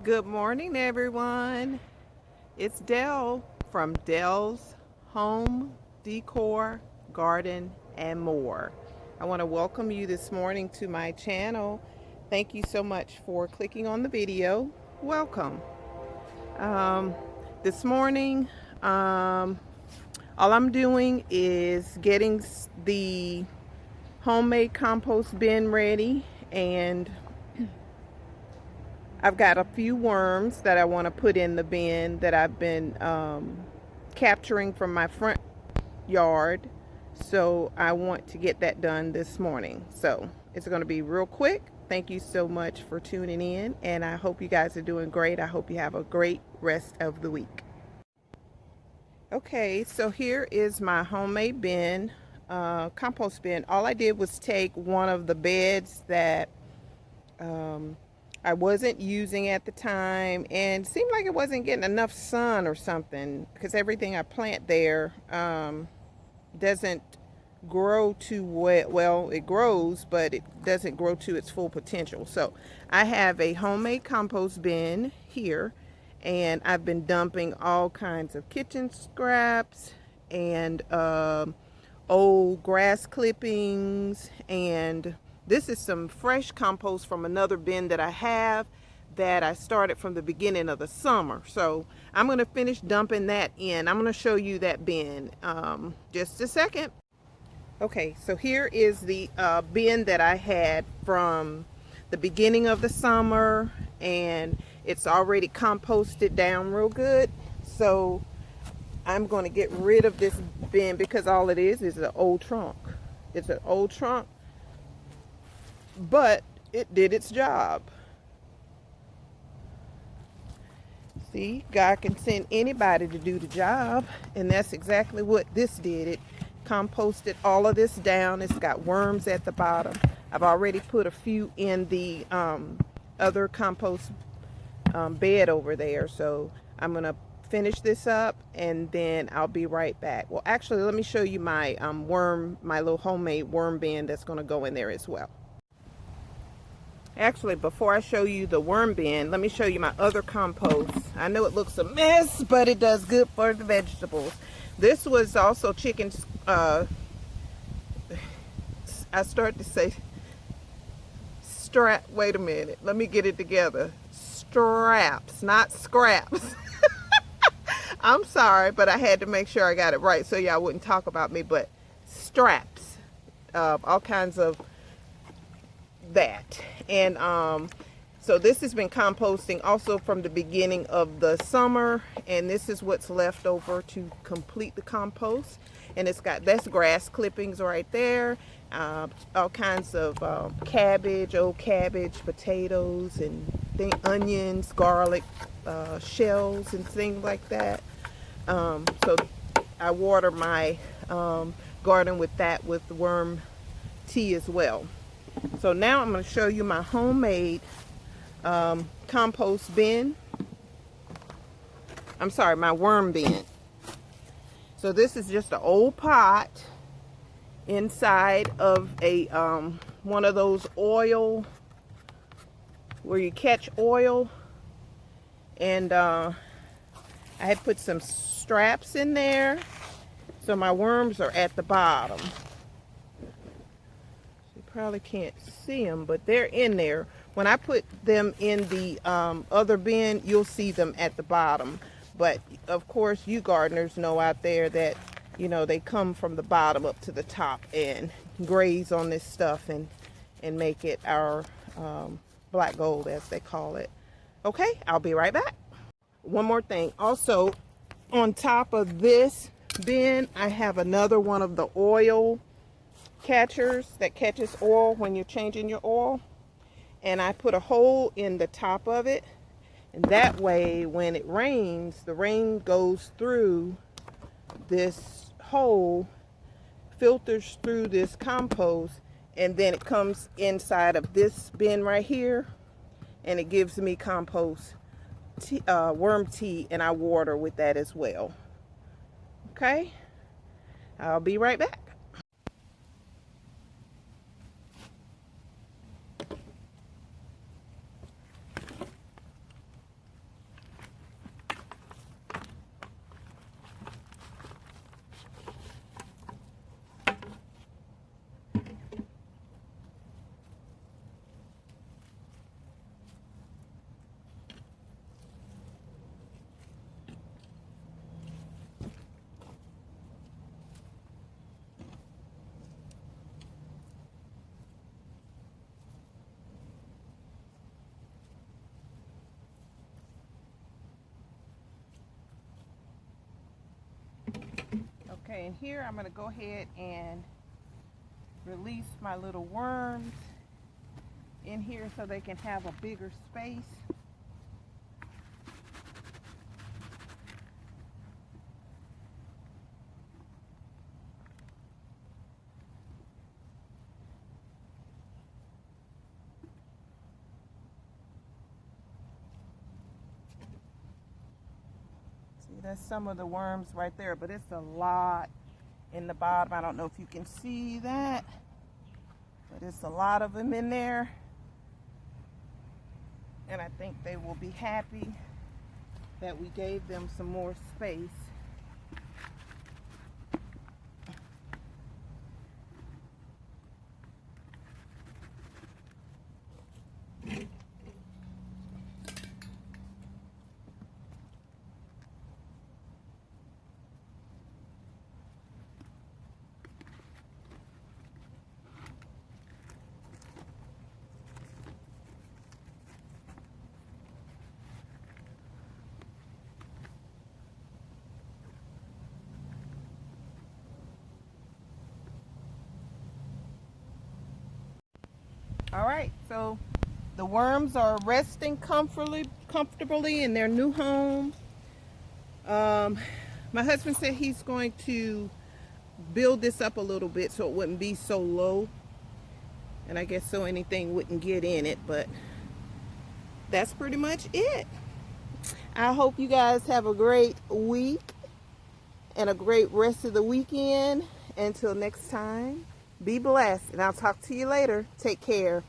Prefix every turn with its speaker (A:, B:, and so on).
A: Good morning, everyone. It's Dell from Dell's Home Decor, Garden, and More. I want to welcome you this morning to my channel. Thank you so much for clicking on the video. Welcome. This morning, all I'm doing is getting the homemade compost bin ready, and I've got a few worms that I want to put in the bin that I've been capturing from my front yard. So I want to get that done this morning. So it's going to be real quick. Thank you so much for tuning in, and I hope you guys are doing great. I hope you have a great rest of the week. Okay, so here is my homemade bin, compost bin. All I did was take one of the beds that I wasn't using at the time, and seemed like it wasn't getting enough sun or something, because everything I plant there doesn't grow too well. Well, it grows, but it doesn't grow to its full potential. So I have a homemade compost bin here, and I've been dumping all kinds of kitchen scraps and old grass clippings, and this is some fresh compost from another bin that I have that I started from the beginning of the summer. So I'm going to finish dumping that in. I'm going to show you that bin just a second. Okay, so here is the bin that I had from the beginning of the summer, and it's already composted down real good. So I'm going to get rid of this bin because all it is an old trunk. It's an old trunk, but it did its job. See, God can send anybody to do the job, and that's exactly what this did. It composted all of this down. It's got worms at the bottom. I've already put a few in the other compost bed over there, so I'm gonna finish this up and then I'll be right back. Well, actually, let me show you my my little homemade worm bin that's gonna go in there as well. Actually, before I show you the worm bin, let me show you my other compost. I know it looks a mess, but it does good for the vegetables. This was also chicken, I started to say strap, wait a minute, let me get it together. Straps, not scraps. I'm sorry, but I had to make sure I got it right so y'all wouldn't talk about me, but straps, all kinds of that. And so this has been composting also from the beginning of the summer, and this is what's left over to complete the compost. And it's got, that's grass clippings right there, all kinds of cabbage, old cabbage, potatoes, and onions, garlic, shells and things like that. So I water my garden with that, with the worm tea as well. So now I'm going to show you my homemade compost bin. I'm sorry, my worm bin. So this is just an old pot inside of a one of those oil, where you catch oil, and I had put some straps in there, so my worms are at the bottom. Probably can't see them, but they're in there. When I put them in the other bin, you'll see them at the bottom. But of course, you gardeners know out there that, you know, they come from the bottom up to the top and graze on this stuff and make it our black gold, as they call it. Okay, I'll be right back. One more thing. Also, on top of this bin, I have another one of the oil catchers that catches oil when you're changing your oil, and I put a hole in the top of it, and that way when it rains, the rain goes through this hole, filters through this compost, and then it comes inside of this bin right here, and it gives me compost tea, worm tea, and I water with that as well. Okay, I'll be right back. Okay, and here I'm going to go ahead and release my little worms in here so they can have a bigger space. See, that's some of the worms right there, but it's a lot in the bottom. I don't know if you can see that, but it's a lot of them in there. And I think they will be happy that we gave them some more space. All right, so the worms are resting comfortably in their new home. My husband said he's going to build this up a little bit so it wouldn't be so low. And I guess so anything wouldn't get in it, but that's pretty much it. I hope you guys have a great week and a great rest of the weekend. Until next time, be blessed, and I'll talk to you later. Take care.